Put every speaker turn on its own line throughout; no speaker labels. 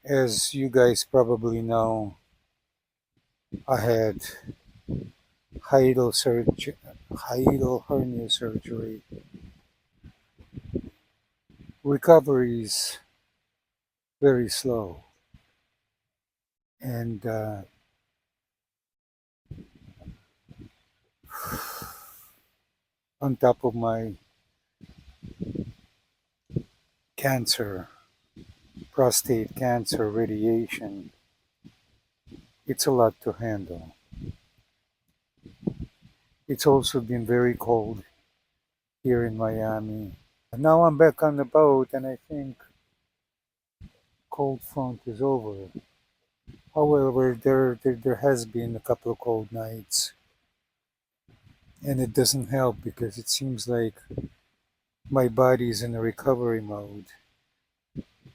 As you guys probably know, I had hiatal hernia surgery. Recovery is very slow, and on top of my cancer, prostate cancer radiation, it's a lot to handle. It's also been very cold here in Miami. Now I'm back on the boat, and I think cold front is over. However, there has been a couple of cold nights, and it doesn't help because it seems like my body is in a recovery mode,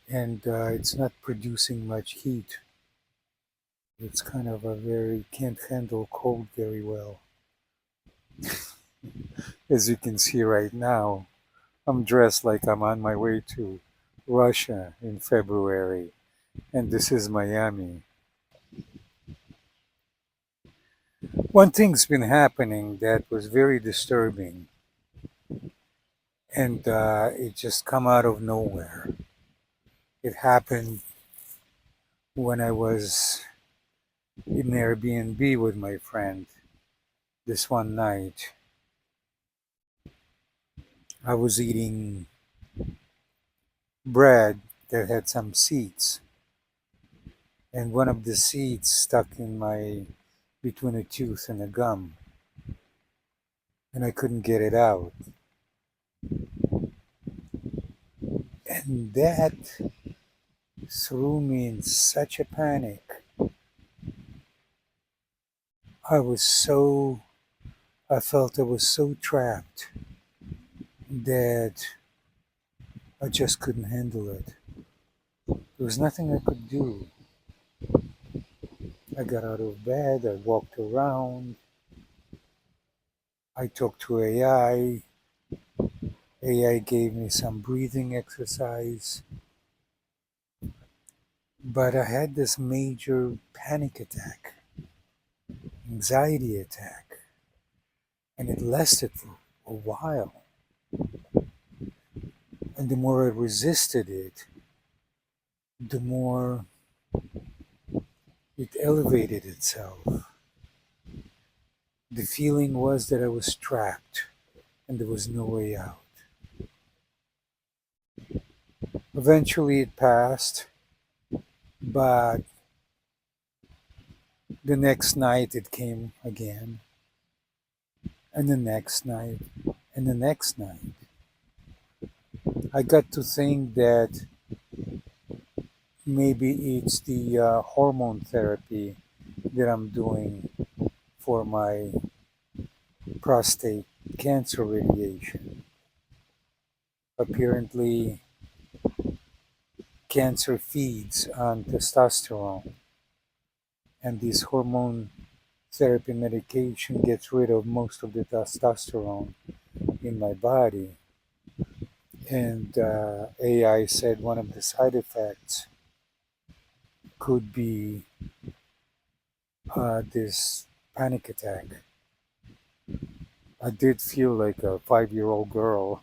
and it's not producing much heat. It's kind of a very can't handle cold very well. As you can see right now, I'm dressed like I'm on my way to Russia in February, and this is Miami. One thing's been happening that was very disturbing, and it just come out of nowhere. It happened when I was in Airbnb with my friend this one night. I was eating bread that had some seeds, and one of the seeds stuck in my between a tooth and a gum, and I couldn't get it out. And that threw me in such a panic. I was so, I felt I was so trapped that I just couldn't handle it. There was nothing I could do. I got out of bed, I walked around, I talked to AI. AI gave me some breathing exercise, but I had this major panic attack, anxiety attack, and it lasted for a while. And the more I resisted it, the more it elevated itself. The feeling was that I was trapped and there was no way out. Eventually it passed, but the next night it came again, and the next night, and the next night. I got to think that maybe it's the hormone therapy that I'm doing for my prostate cancer radiation. Apparently, cancer feeds on testosterone, and this hormone therapy medication gets rid of most of the testosterone in my body. And AI said one of the side effects could be this panic attack. I did feel like a 5-year old girl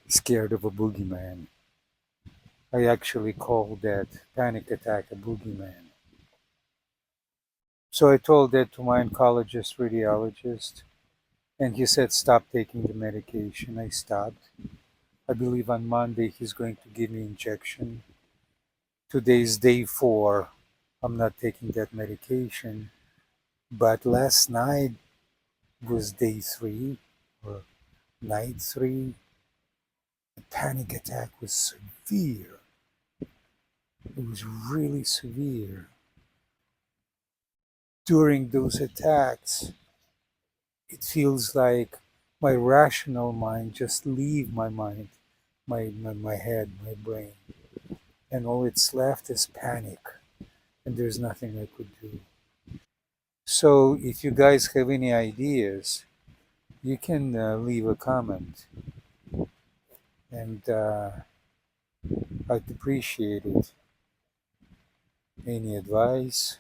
scared of a boogeyman. I actually called that panic attack a boogeyman. So I told that to my oncologist radiologist, and he said, stop taking the medication. I stopped. I believe on Monday he's going to give me injection. Today's day 4. I'm not taking that medication. But last night was day 3 or night 3. The panic attack was severe. It was really severe. During those attacks, it feels like my rational mind just leave my mind, my head, my brain. And all it's left is panic. And there's nothing I could do. So if you guys have any ideas, you can leave a comment. And I'd appreciate it. Any advice?